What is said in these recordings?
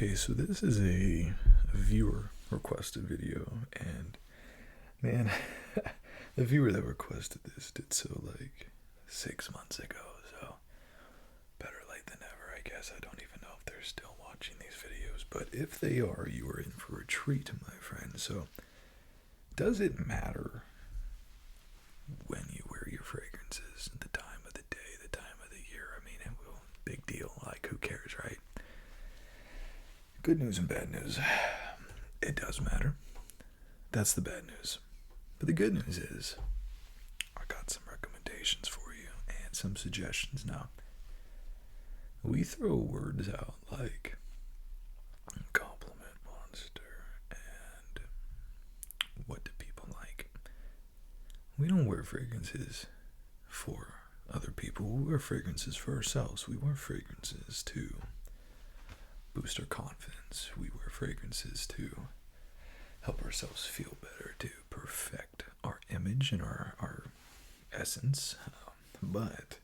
Okay, so this is a viewer requested video, and man, the viewer that requested this did so like 6 months ago, so better late than never, I guess. I don't even know if they're still watching these videos, but if they are, you are in for a treat, my friend. So, does it matter when you wear your fragrances, the time of the day, the time of the year? I mean, big deal, like who cares, right? Good news and bad news. It does matter. That's the bad news. But the good news is, I got some recommendations for you and some suggestions. Now, we throw words out like compliment monster and what do people like. We don't wear fragrances for other people. We wear fragrances for ourselves. We wear fragrances to boost our confidence. We wear fragrances to help ourselves feel better, to perfect our image and our essence. But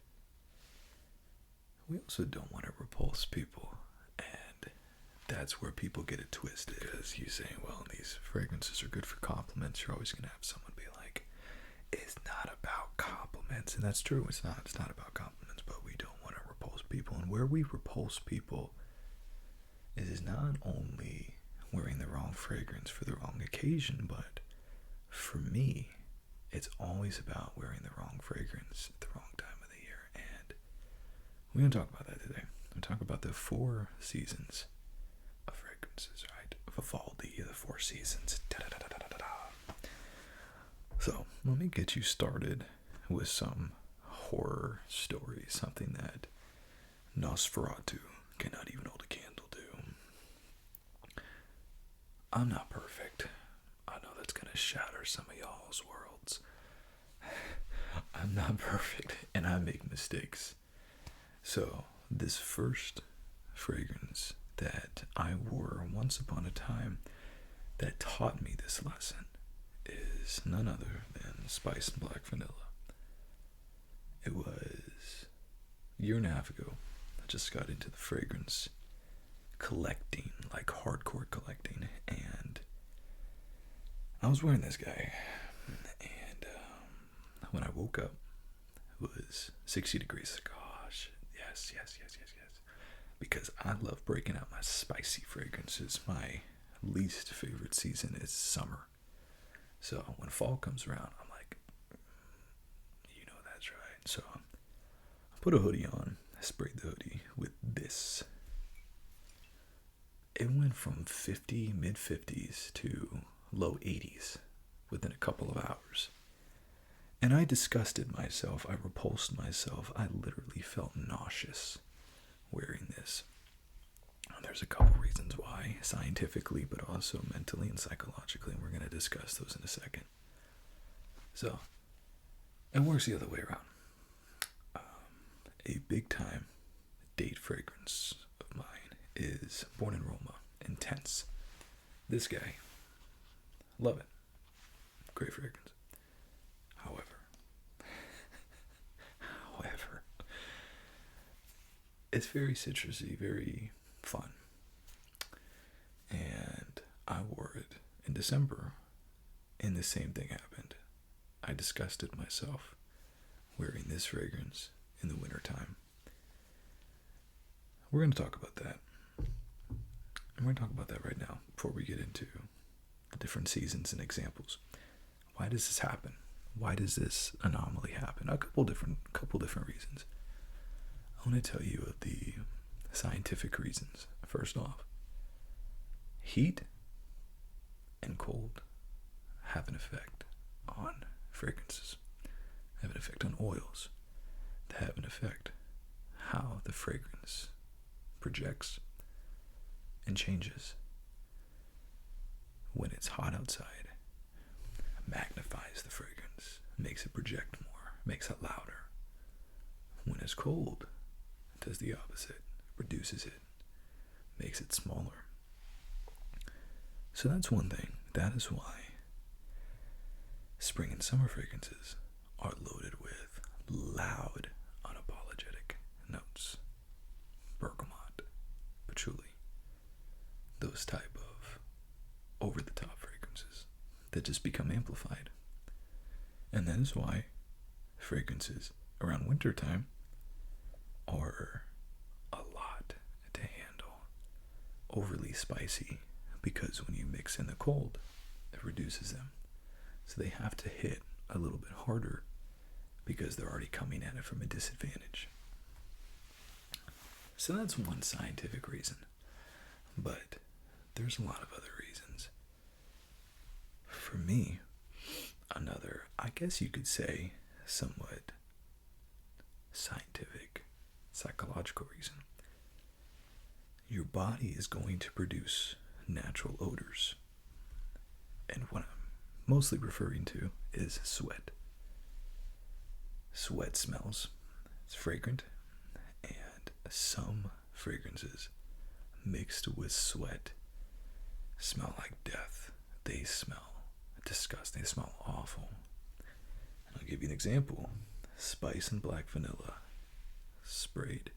we also don't want to repulse people. And that's where people get it twisted. As you say, well, these fragrances are good for compliments. You're always going to have someone be like, it's not about compliments. And that's true. It's not about compliments, but we don't want to repulse people. And where we repulse people is not only wearing the wrong fragrance for the wrong occasion, but for me, it's always about wearing the wrong fragrance at the wrong time of the year. And we're going to talk about that today. We're going to talk about the 4 seasons of fragrances, right? Vivaldi, the 4 seasons. So, let me get you started with some horror story, something that Nosferatu cannot even hold a candle to. I'm not perfect. I know that's going to shatter some of y'all's worlds. I'm not perfect, and I make mistakes. So, this first fragrance that I wore once upon a time that taught me this lesson is none other than Spice and Black Vanilla. It was a year and a half ago. I just got into the fragrance collecting, like hardcore collecting, and I was wearing this guy, and when I woke up, it was 60 degrees. Gosh, yes, because I love breaking out my spicy fragrances. My least favorite season is summer, so when fall comes around, I'm like, you know that's right. So I put a hoodie on, I sprayed the hoodie with this. It went from mid 50s to low 80s within a couple of hours. And I disgusted myself. I repulsed myself. I literally felt nauseous wearing this. There's a couple reasons why, scientifically, but also mentally and psychologically. And we're going to discuss those in a second. So, it works the other way around. A big time date fragrance of mine is Born in Roma, Intense. This guy, love it. Great fragrance. However, it's very citrusy, very fun. And I wore it in December, and the same thing happened. I disgusted myself wearing this fragrance in the wintertime. We're going to talk about that. And we're going to talk about that right now before we get into the different seasons and examples. Why does this happen? Why does this anomaly happen? A couple different reasons. I want to tell you of the scientific reasons. First off, heat and cold have an effect on fragrances, have an effect on oils, that have an effect how the fragrance projects and changes. When it's hot outside, it magnifies the fragrance, makes it project more, makes it louder. When it's cold, it does the opposite, reduces it, makes it smaller. So that's one thing. That is why spring and summer fragrances are loaded with loud, unapologetic notes. Bergamot, patchouli, those type of over-the-top fragrances that just become amplified. And that is why fragrances around wintertime are a lot to handle. Overly spicy, because when you mix in the cold, it reduces them. So they have to hit a little bit harder because they're already coming at it from a disadvantage. So that's one scientific reason. But there's a lot of other reasons. For me, another, I guess you could say, somewhat scientific, psychological reason. Your body is going to produce natural odors. And what I'm mostly referring to is sweat. Sweat smells. It's fragrant. And some fragrances mixed with sweat smell like death. They smell disgusting. They smell awful. I'll give you an example. Spice and black vanilla sprayed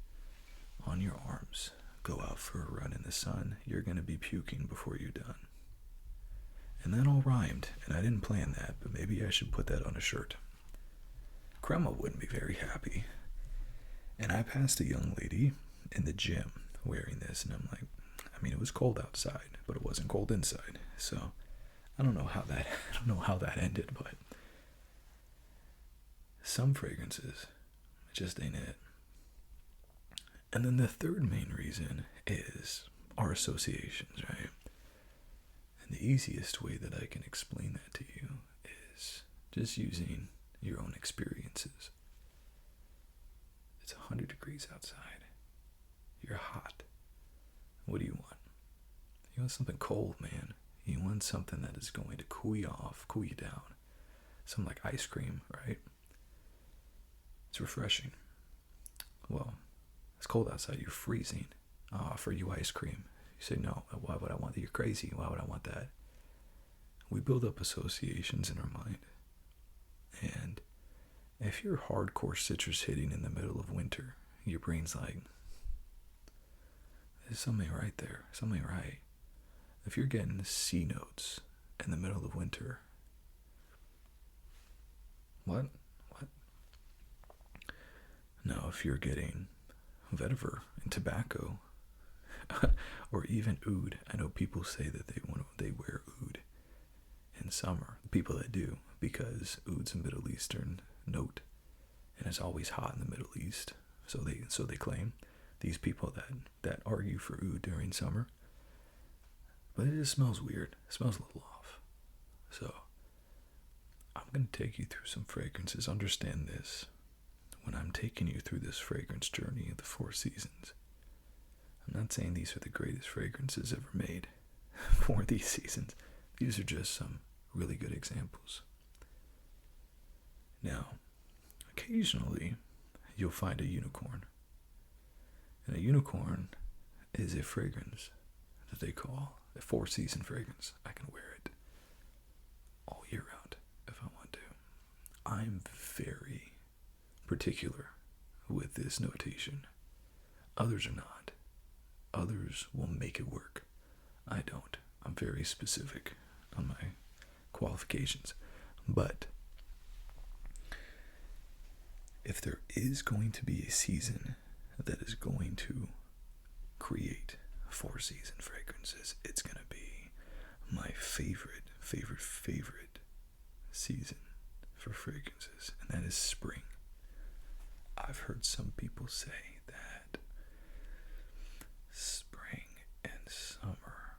on your arms. Go out for a run in the sun. You're going to be puking before you're done. And that all rhymed, and I didn't plan that, but maybe I should put that on a shirt. Grandma wouldn't be very happy. And I passed a young lady in the gym wearing this, and I'm like, I mean, it was cold outside, but it wasn't cold inside. So I don't know how that ended, but some fragrances just ain't it. And then the third main reason is our associations, right? And the easiest way that I can explain that to you is just using your own experiences. It's 100 degrees outside. You're hot. What do you want? You want something cold, man. You want something that is going to cool you off, cool you down. Something like ice cream, right? It's refreshing. Well, it's cold outside. You're freezing. I offer you ice cream. You say, no, why would I want that? You're crazy. Why would I want that? We build up associations in our mind. And if you're hardcore citrus hitting in the middle of winter, your brain's like, there's something right there. Something right. If you're getting C notes in the middle of winter, what? No, if you're getting vetiver and tobacco, or even oud. I know people say that they wear oud in summer. People that do, because oud's a Middle Eastern note, and it's always hot in the Middle East. So they claim, these people that argue for oud during summer. But it just smells weird. It smells a little off. So I'm going to take you through some fragrances. Understand this. When I'm taking you through this fragrance journey of the 4 seasons, I'm not saying these are the greatest fragrances ever made for these seasons. These are just some really good examples. Now, occasionally, you'll find a unicorn. And a unicorn is a fragrance that they call a 4-season fragrance. I can wear it all year round if I want to. I'm very particular with this notation. Others are not. Others will make it work. I don't. I'm very specific on my qualifications. But if there is going to be a season that is going to create 4-season fragrances, it's going to be my favorite season for fragrances, and that is spring. I've heard some people say that spring and summer,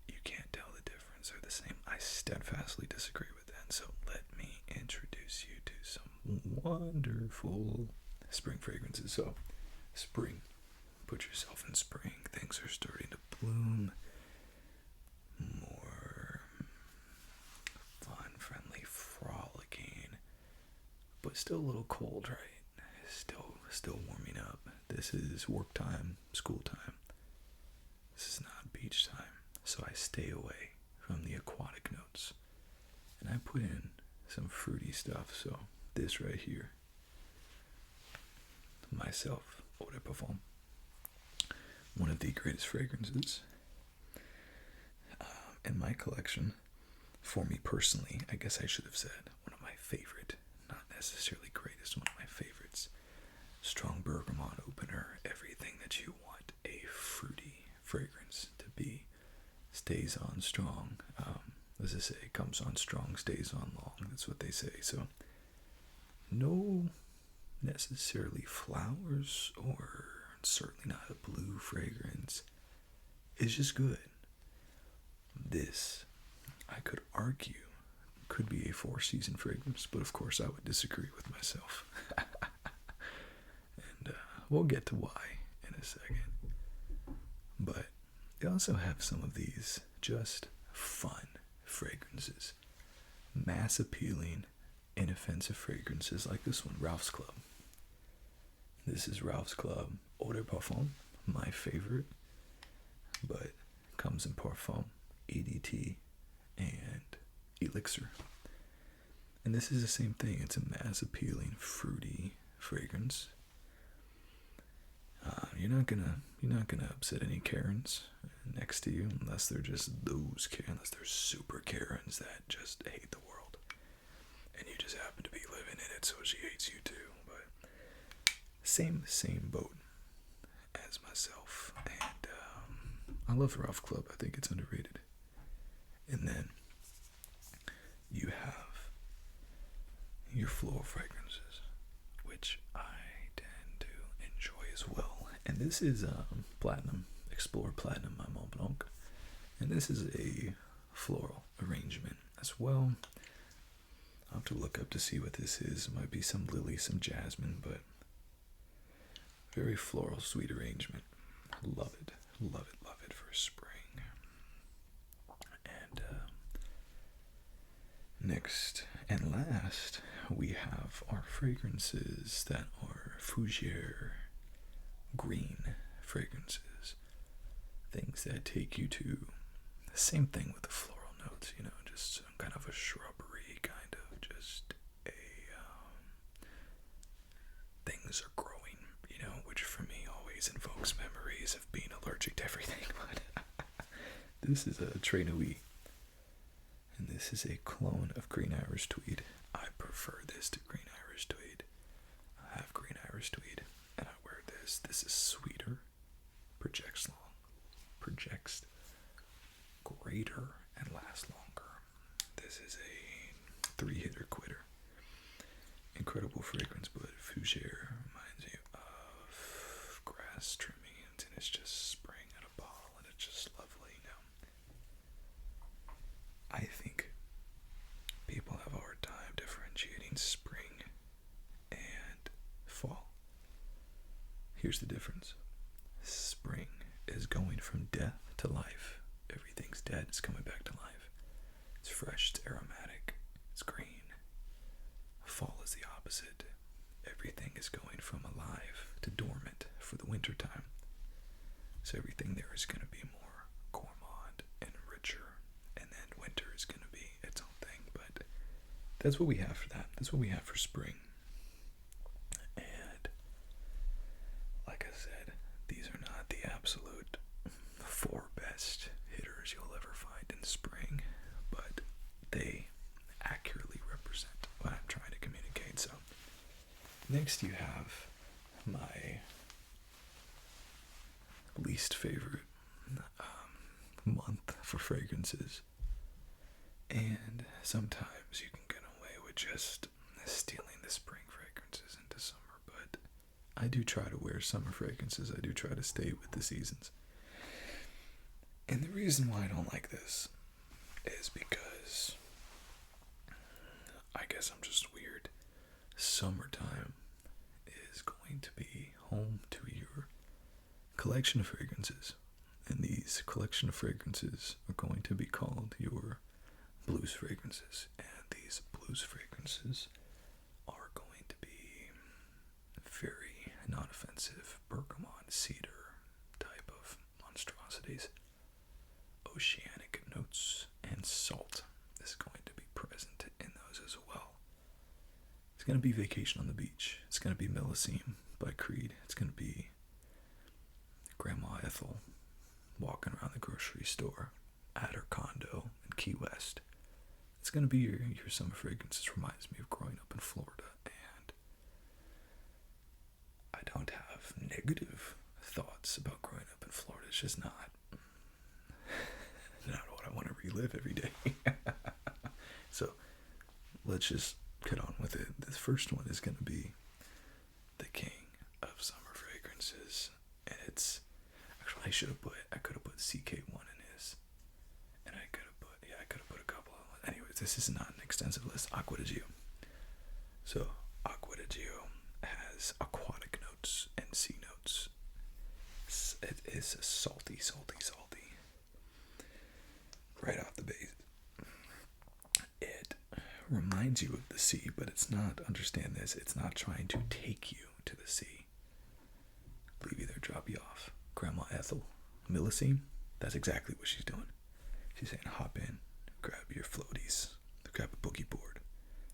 you can't tell the difference. They're the same. I steadfastly disagree with that. So let me introduce you to some wonderful spring fragrances. So spring, put yourself in spring. Things are starting to bloom. More fun, friendly, frolicking, but still a little cold, right? Still warming up. This is work time, school time. This is not beach time. So I stay away from the aquatic notes. And I put in some fruity stuff. So this right here, myself, Eau de Parfum, one of the greatest fragrances in my collection, for me personally, I guess I should have said one of my favorite, not necessarily greatest, one of my favorites. Strong bergamot opener, everything that you want a fruity fragrance to be. Stays on strong. As I say, comes on strong, stays on long. That's what they say. So, no necessarily flowers, or certainly not a blue fragrance. It's just good. This, I could argue, could be a four-season fragrance, but of course I would disagree with myself. And we'll get to why in a second. But they also have some of these just fun fragrances. Mass appealing, inoffensive fragrances like this one, Ralph's Club. This is Ralph's Club Eau de Parfum, my favorite, but comes in Parfum, EDT, and Elixir. And this is the same thing. It's a mass appealing, fruity fragrance. You're not gonna upset any Karens next to you unless they're just those Karens, unless they're super Karens that just hate the world, and you just happen to be living in it, so she hates you too. But same boat as myself, and I love Ralph Club. I think it's underrated. And then you have your floral fragrances, which I tend to enjoy as well. And this is Platinum, Explore Platinum by Mont Blanc. And this is a floral arrangement as well. I'll have to look up to see what this is. It might be some lily, some jasmine, but very floral, sweet arrangement. Love it, love it, love it for spring. And next and last, we have our fragrances that are Fougere green fragrances. Things that take you to the same thing with the floral notes, just some kind of a shrubbery, kind of just a things are growing, which for me always invokes memories of being allergic to everything. But this is a Très Nuit, and this is a clone of Green Irish Tweed. I prefer this to Green Irish Tweed. I have Green Irish Tweed, and I wear this. This is sweeter, projects greater, and lasts longer. This is a 3-hitter quitter. Incredible fragrance, but Fougere reminds me of grass trimmings, and it's just spring at a bottle, and it's just lovely. I think people have a hard time differentiating spring and fall. Here's the difference. Spring is going from death to life. Everything's dead, it's coming back to life. It's fresh, it's aromatic, it's green. Fall is the opposite. Everything is going from alive to dormant for the winter time. So everything there is going to be more gourmand and richer, and then winter is going to be its own thing. But that's what we have for that. That's what we have for spring. And like I said, these are not the absolute 4 best hitters you'll ever find in spring, but they accurately represent what I'm trying to communicate. So next you have my least favorite month for fragrances, and sometimes you can get away with just stealing the spring fragrances into summer, but I do try to wear summer fragrances. I do try to stay with the seasons. And the reason why I don't like this is because I guess I'm just weird. Summertime is going to be home to your collection of fragrances. And these collection of fragrances are going to be called your blues fragrances. And these blues fragrances are going to be very non-offensive bergamot, cedar type of monstrosities. Oceanic notes and salt is going to be present in those as well. It's going to be Vacation on the Beach. It's going to be Millesime by Creed. It's going to be Grandma Ethel walking around the grocery store at her condo in Key West. It's going to be your summer fragrance. This reminds me of growing up in Florida, and I don't have negative thoughts about growing up in Florida. It's just not what I want to relive every day. So let's just get on with it. This first one is going to be the king of summer fragrances, and it's actually I could have put CK1 in his, and I could have put a couple of them. Anyways, this is not an extensive list. Acqua di Gio. So Acqua di Gio has aquatic notes and sea notes. It is salty, right off the base. It reminds you of the sea, but it's not. Understand this. It's not trying to take you to the sea. Leave you there, drop you off. Grandma Ethel, Millicene, that's exactly what she's doing. She's saying, hop in, grab your floaties, grab a boogie board.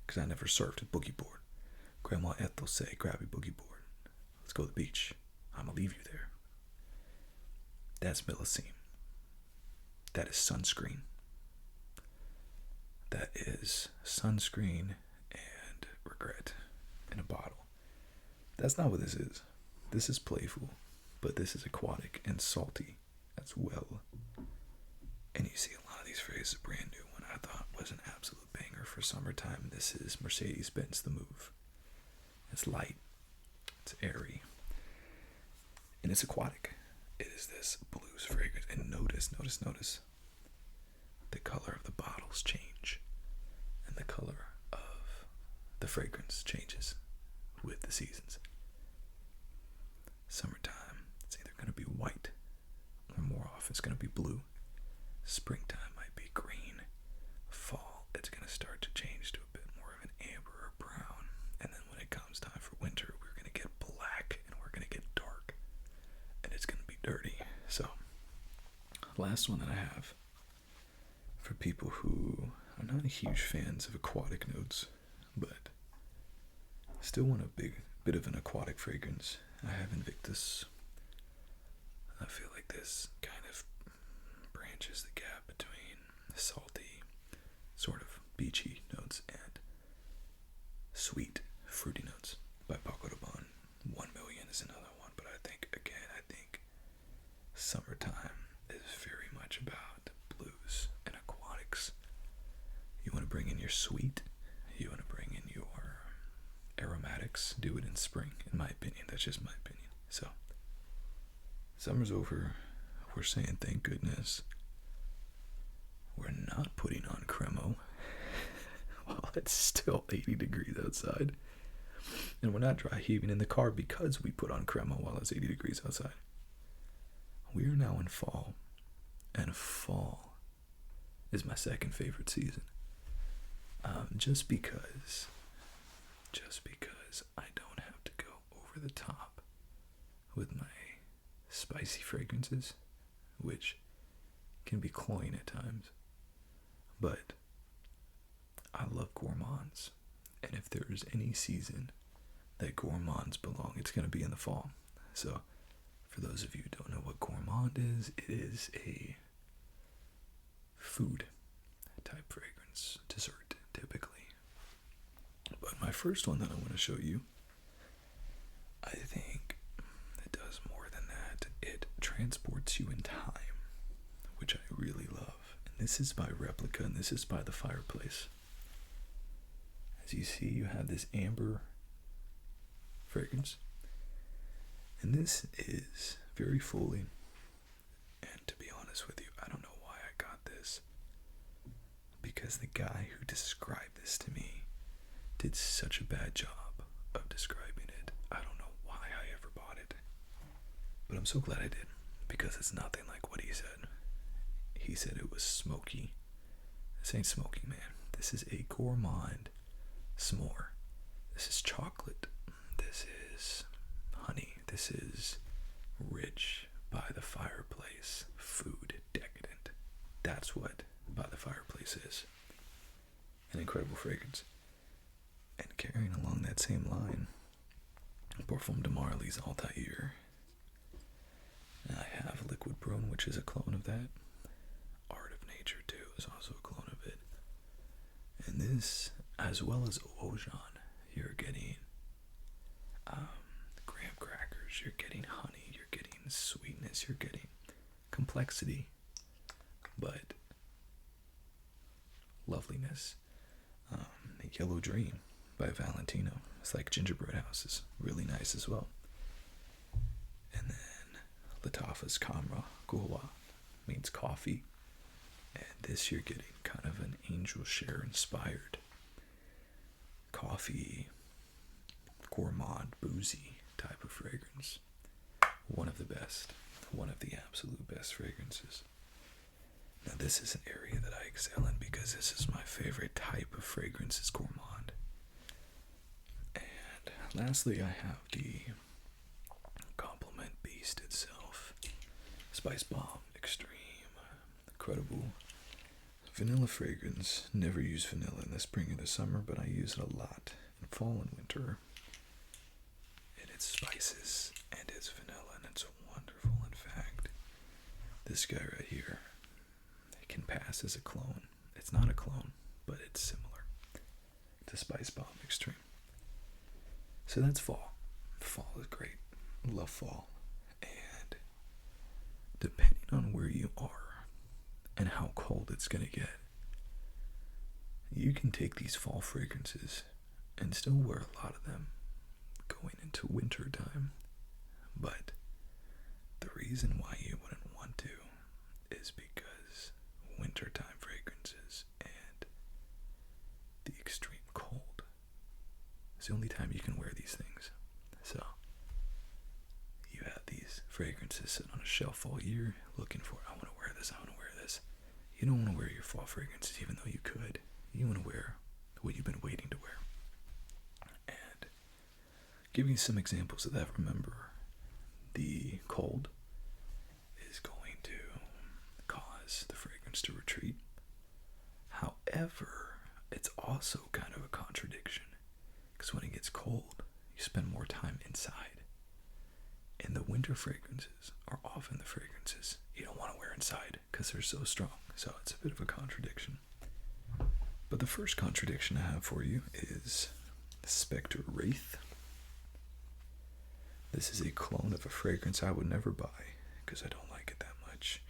Because I never surfed a boogie board. Grandma Ethel say, grab your boogie board. Let's go to the beach. I'm going to leave you there. That's Millicene. That is sunscreen. That is sunscreen and regret in a bottle. That's not what this is. This is playful, but this is aquatic and salty as well. And you see a lot of these phrases. A brand new one I thought was an absolute banger for summertime. This is Mercedes-Benz The Move. It's light, it's airy, and it's aquatic. It is this blues fragrance. And notice the color of the bottles change, and the color of the fragrance changes with the seasons. Summertime, it's either going to be white, or more often it's going to be blue. Springtime might be green. Fall, it's going to start to change to a bit more of an amber or brown. And then when it comes time for winter, we're going to get black, and we're going to get dark, and it's going to be dirty. So, last one that I have for people who are not huge fans of aquatic notes, but still want a bit of an aquatic fragrance. I have Invictus. I feel like this kind of branches the gap between salty, sort of beachy notes and sweet, fruity notes by Paco Rabanne. 1 Million is another one, but I think summertime is very much about blues and aquatics. You want to bring in your sweet, you want to bring in your aromatics, do it in spring, in my opinion. That's just my opinion. So, summer's over. We're saying thank goodness we're not putting on Cremo while it's still 80 degrees outside. And we're not dry heaving in the car because we put on Cremo while it's 80 degrees outside. We are now in fall, and fall is my second favorite season. Just because I don't have to go over the top with my spicy fragrances, which can be cloying at times. But I love gourmands, and if there is any season that gourmands belong, it's going to be in the fall. So, for those of you who don't know what gourmand is, it is a food type fragrance, dessert typically. But my first one that I want to show you, I think it does more than that. It transports you in time, which I really love. And this is by Replica, and this is by The Fireplace. As you see, you have this amber fragrance. And this is very fully, and to be honest with you, I don't know why I got this, because the guy who described this to me did such a bad job of describing it. I don't know why I ever bought it, but I'm so glad I did, because it's nothing like what he said. He said it was smoky. This ain't smoky, man. This is a gourmand s'more. This is chocolate. This is honey. This is rich by the fireplace food, decadent. That's what By the Fireplace is. An incredible fragrance. And carrying along that same line, Parfum de Marly's Altair. And I have Liquid Brune, which is a clone of that. Art of is also a clone of it. And this, as well as Ojan, you're getting graham crackers, you're getting honey, you're getting sweetness, you're getting complexity, but loveliness. Yellow Dream by Valentino. It's like gingerbread houses, really nice as well. And then Lattafa's Kamra Gulwa means coffee. And this you're getting kind of an angel share inspired coffee, gourmand, boozy type of fragrance. One of the best, one of the absolute best fragrances. Now this is an area that I excel in because this is my favorite type of fragrance, is gourmand. And lastly, I have the Compliment Beast itself. Spice Bomb Extreme. Incredible vanilla fragrance. Never use vanilla in the spring or the summer, but I use it a lot in fall and winter. And it's spices and it's vanilla and it's wonderful. In fact, this guy right here, it can pass as a clone. It's not a clone, but it's similar to Spice Bomb Extreme. So that's fall. Fall is great. Love fall. And depending on where you are and how cold it's going to get, you can take these fall fragrances and still wear a lot of them going into winter time. But the reason why you wouldn't want to is because wintertime fragrances and the extreme cold is the only time you can wear these things. So you have these fragrances sitting on a shelf all year looking for, I want to wear this, I want to wear this. You don't want to wear your fall fragrances even though you could. You want to wear what you've been waiting to wear. And give you some examples of that. Remember, the cold is going to cause the fragrance to retreat. However, it's also kind of a contradiction because when it gets cold, you spend more time inside. And the winter fragrances are often the fragrances you don't want to wear inside because they're so strong. So it's a bit of a contradiction. But the first contradiction I have for you is Spectre Wraith. This is a clone of a fragrance I would never buy because I don't like it that much.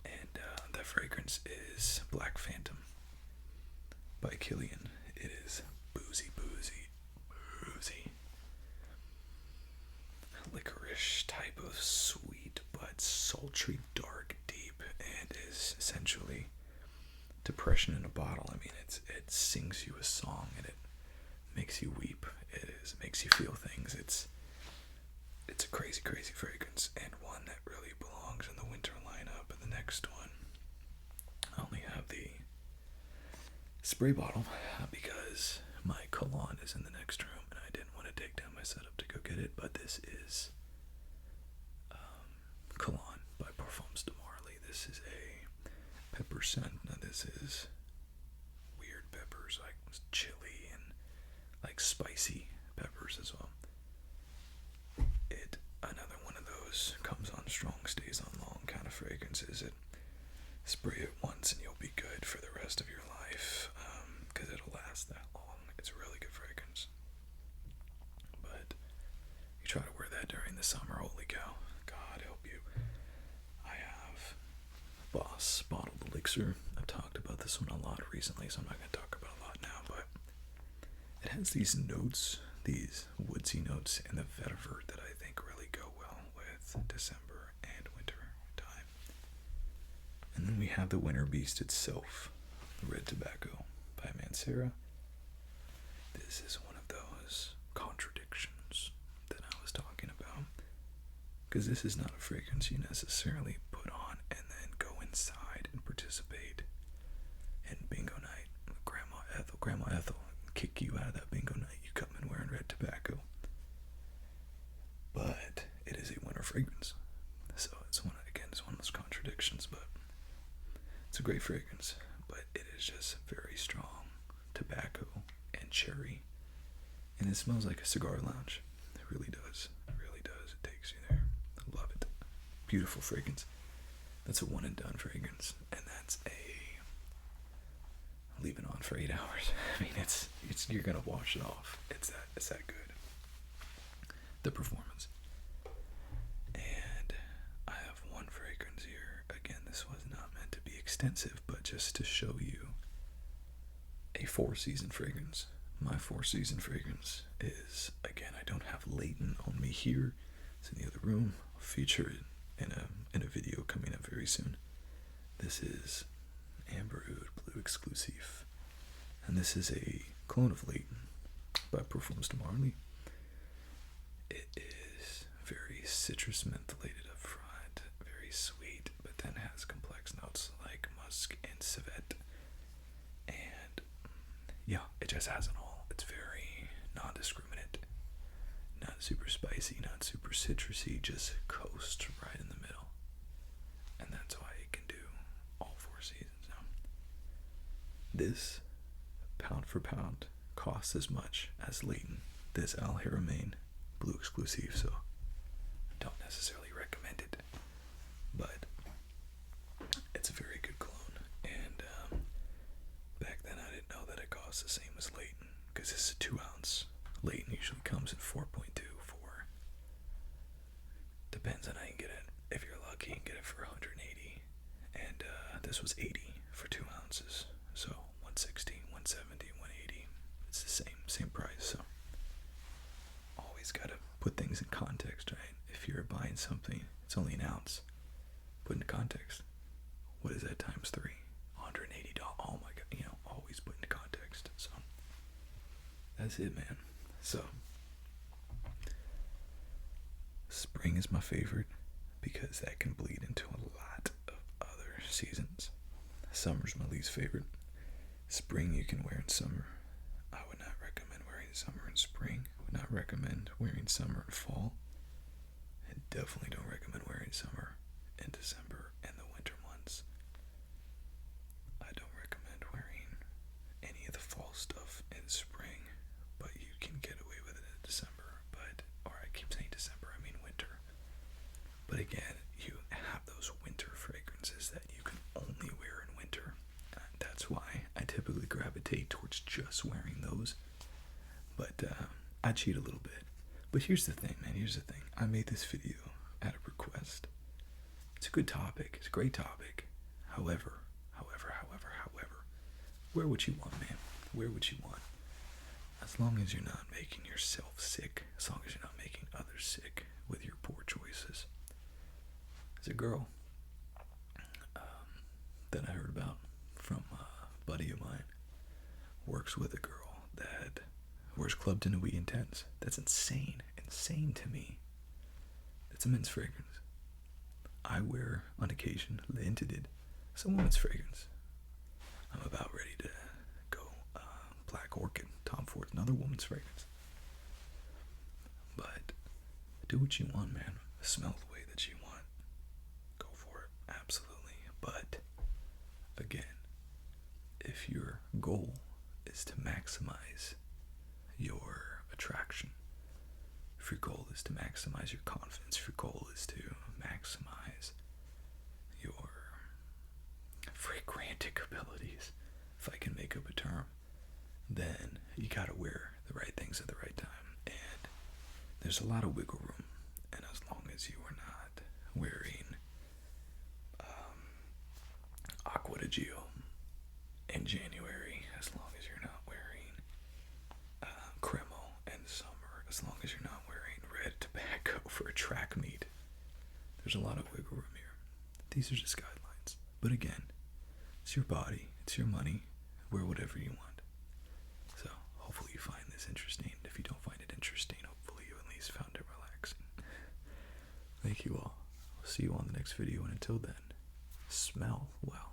And that fragrance is Black Phantom by Killian. It is boozy, boozy, boozy. Licorice type of sweet but sultry, dark, deep, and is essentially depression in a bottle. I mean, it sings you a song and it makes you weep. It makes you feel things. It's a crazy, crazy fragrance, and one that really belongs in the winter lineup. And the next one, I only have the spray bottle because my Cologne is in the next room and I didn't want to take down my setup to go get it. But this is Cologne by Perfume de Marly. This is a pepper scent. Now this is weird peppers like chili and like spicy peppers as well. Another one of those comes on strong, stays on long kind of fragrances. Spray it once and you'll be good for the rest of your life because it'll last that long. It's a really good fragrance. But you try to wear that during the summer, holy cow, God help you. I have Boss Bottled Elixir. I've talked about this one a lot recently, so I'm not going to talk about it a lot now, but it has these notes, these woodsy notes in the vetiver that I think really go well with December and winter time. And then we have the Winter Beast itself, Red Tobacco by Mancera. This is one of those contradictions that I was talking about, because this is not a fragrance you necessarily put on and then go inside and participate in bingo night. Grandma Ethel kick you out of that bingo night. You come in wearing red tobacco. But it is a winter fragrance. So it's one of those contradictions, but it's a great fragrance. But it is just very strong tobacco and cherry. And it smells like a cigar lounge. It really does. It really does. It takes you there. I love it. Beautiful fragrance. That's a one and done fragrance. And that's a for 8 hours. I mean, it's you're gonna wash it off. It's that good. The performance. And I have one fragrance here. Again, this was not meant to be extensive, but just to show you a 4-season fragrance. My 4-season fragrance is, again, I don't have Leighton on me here. It's in the other room. I'll feature it in a video coming up very soon. This is Amber Oud Blue Exclusive. And this is a clone of Leighton by Perfume de Marly. It is very citrus mentholated up front, very sweet, but then has complex notes like musk and civet. And yeah, it just has it all. It's very non-discriminate, not super spicy, not super citrusy, just coast right in the middle. And that's why it can do all 4 seasons now. This, pound for pound, costs as much as Leighton. This Al Haramain Blue Exclusive, so I don't necessarily recommend it, but it's a very good cologne. And back then I didn't know that it cost the same as Leighton, because it's a 2-ounce. Leighton usually comes in 4.2, 4. Depends on how you get it. If you're lucky, you can get it for 180, and this was 80 for 2 ounces. So 160, 170, 180. It's the same price. So always gotta put things in context, right? If you're buying something, it's only an ounce. Put into context. What is that times 3? $180. Oh my god! Always put into context. So that's it, man. So spring is my favorite because that can bleed into a lot of other seasons. Summer's my least favorite. Spring you can wear in summer. I would not recommend wearing summer in spring. I would not recommend wearing summer in fall. I definitely don't recommend wearing summer in December and the winter months. I don't recommend wearing any of the fall stuff in spring, but you can get away with it in December. Or I keep saying December, I mean winter. But again, you have those winter fragrances that you can only wear in winter. That's why I typically gravitate towards just wearing those. But I cheat a little bit. But here's the thing, man. Here's the thing. I made this video at a request. It's a good topic. It's a great topic. However, wear what you want, man. Wear what you want. As long as you're not making yourself sick. As long as you're not making others sick with your poor choices. There's a girl that I heard about from a buddy of mine. Works with a girl that wears Club de Nuit Intense. That's insane. Insane to me. It's a men's fragrance. I wear, on occasion, L'Intended. It's a woman's fragrance. I'm about ready to go Black Orchid, Tom Ford's, another woman's fragrance. But do what you want, man. Smell the way that you want. Go for it, absolutely. But again, if your goal is to maximize your attraction, if your goal is to maximize your confidence, if your goal is to maximize your fragrantic abilities, if I can make up a term, then you gotta wear the right things at the right time. And there's a lot of wiggle room. And as long as you are not wearing Aqua di Gio in January, as long as you're not wearing Cremo in summer, as long as you're not wearing red tobacco for a track meet, there's a lot of wiggle room here. These are just guidelines. But again, it's your body, it's your money, wear whatever you want. So hopefully you find this interesting. If you don't find it interesting, hopefully you at least found it relaxing. Thank you all. I'll see you on the next video, and until then, smell well.